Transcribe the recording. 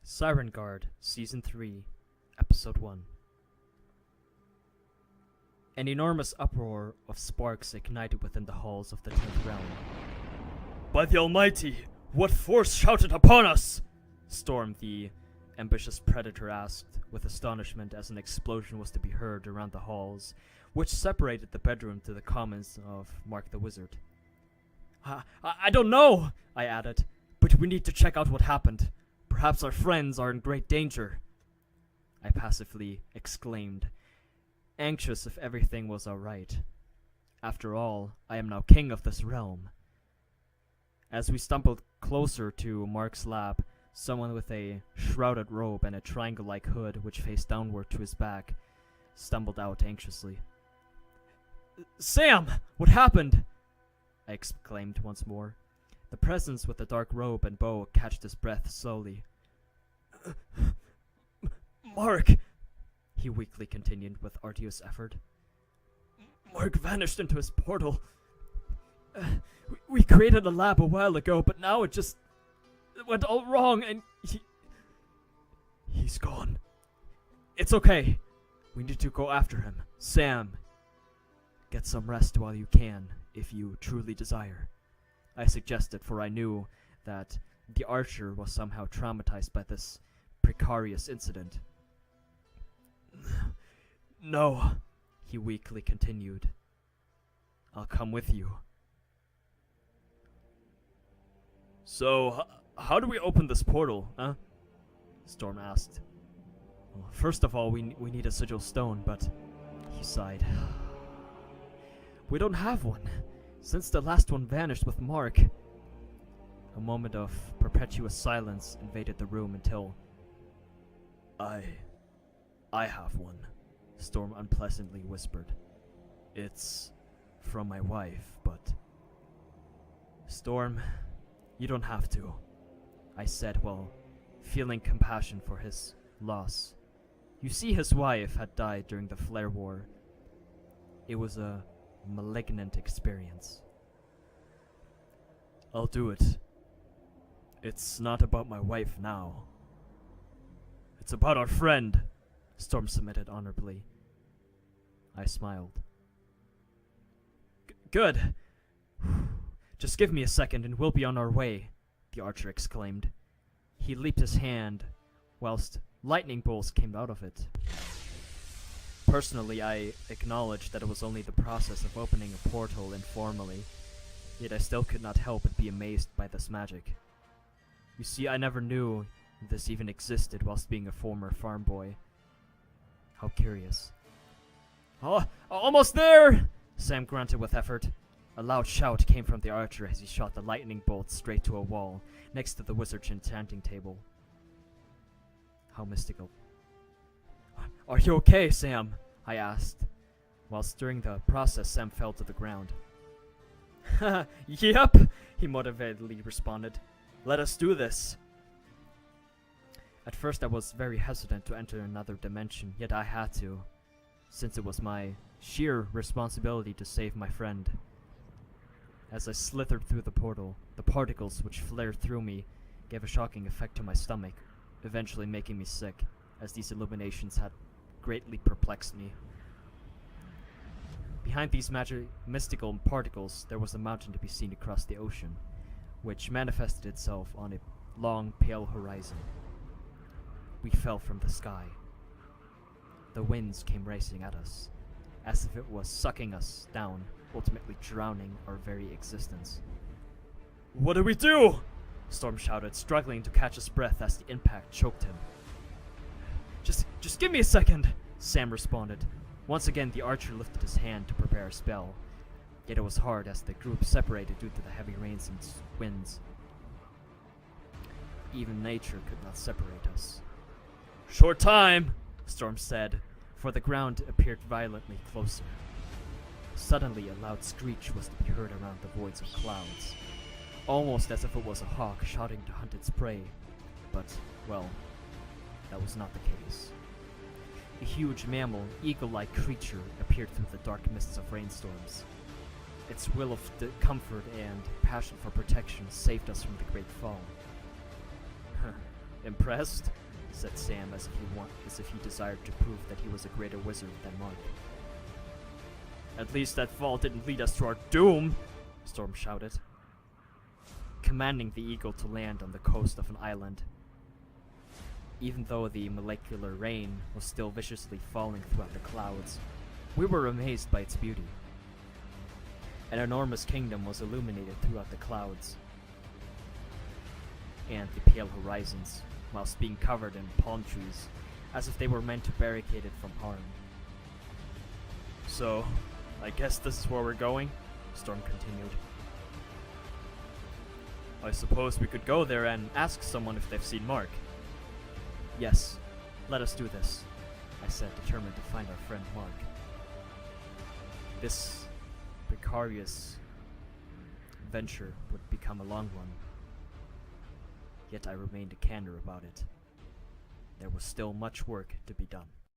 Siren Guard, Season 3, Episode 1. An enormous uproar of sparks ignited within the halls of the 10th realm. "By the Almighty, what force shouted upon us?" stormed the ambitious predator asked, with astonishment as an explosion was to be heard around the halls, which separated the bedroom to the commons of Mark the Wizard. I don't know, I added, but we need to check out what happened. Perhaps our friends are in great danger, I passively exclaimed, anxious if everything was alright. After all, I am now king of this realm. As we stumbled closer to Mark's lab, someone with a shrouded robe and a triangle-like hood which faced downward to his back stumbled out anxiously. "Sam! What happened?" I exclaimed once more. The presence with the dark robe and bow catched his breath slowly. "Mark," he weakly continued with arduous effort. "Mark vanished into his portal. We created a lab a while ago, but now it just went all wrong and he's gone. It's okay. We need to go after him. Sam, get some rest while you can, if you truly desire," I suggested, for I knew that the archer was somehow traumatized by this precarious incident. "No," he weakly continued. "I'll come with you." "So, how do we open this portal, huh?" Storm asked. "Well, first of all, we need a sigil stone, but," he sighed, "we don't have one, since the last one vanished with Mark." A moment of perpetuous silence invaded the room until, I have one," Storm unpleasantly whispered. "It's from my wife, but..." "Storm, you don't have to," I said while feeling compassion for his loss. You see, his wife had died during the Flare War. It was a malignant experience. "I'll do it. It's not about my wife now. It's about our friend," Storm submitted honorably. I smiled. Good. Just give me a second and we'll be on our way," the archer exclaimed. He leaped his hand, whilst lightning bolts came out of it. Personally, I acknowledged that it was only the process of opening a portal informally, yet I still could not help but be amazed by this magic. You see, I never knew this even existed whilst being a former farm boy. How curious. "Oh, almost there!" Sam grunted with effort. A loud shout came from the archer as he shot the lightning bolt straight to a wall next to the wizard's enchanting table. How mystical. "Are you okay, Sam?" I asked. Whilst during the process, Sam fell to the ground. "Yep," he motivatedly responded. "Let us do this." At first I was very hesitant to enter another dimension, yet I had to, since it was my sheer responsibility to save my friend. As I slithered through the portal, the particles which flared through me gave a shocking effect to my stomach, eventually making me sick, as these illuminations had greatly perplexed me. Behind these mystical particles, there was a mountain to be seen across the ocean, which manifested itself on a long, pale horizon. We fell from the sky. The winds came racing at us, as if it was sucking us down, ultimately drowning our very existence. "What do we do?" Storm shouted, struggling to catch his breath as the impact choked him. Just give me a second," Sam responded. Once again, the archer lifted his hand to prepare a spell, yet it was hard as the group separated due to the heavy rains and winds. Even nature could not separate us. "Short time," Storm said, for the ground appeared violently closer. Suddenly, a loud screech was to be heard around the voids of clouds, almost as if it was a hawk shouting to hunt its prey, but, well, that was not the case. A huge mammal, eagle-like creature appeared through the dark mists of rainstorms. Its will of comfort and passion for protection saved us from the great fall. Impressed? Said Sam as if he desired to prove that he was a greater wizard than Mark. At least that fall didn't lead us to our doom, Storm shouted, commanding the eagle to land on the coast of an island. Even though the molecular rain was still viciously falling throughout the clouds, we were amazed by its beauty. An enormous kingdom was illuminated throughout the clouds and the pale horizons, whilst being covered in palm trees, as if they were meant to barricade it from harm. So, I guess this is where we're going, Storm continued. I suppose we could go there and ask someone if they've seen Mark. Yes, let us do this, I said, determined to find our friend Mark. This precarious venture would become a long one, yet I remained a candor about it. There was still much work to be done.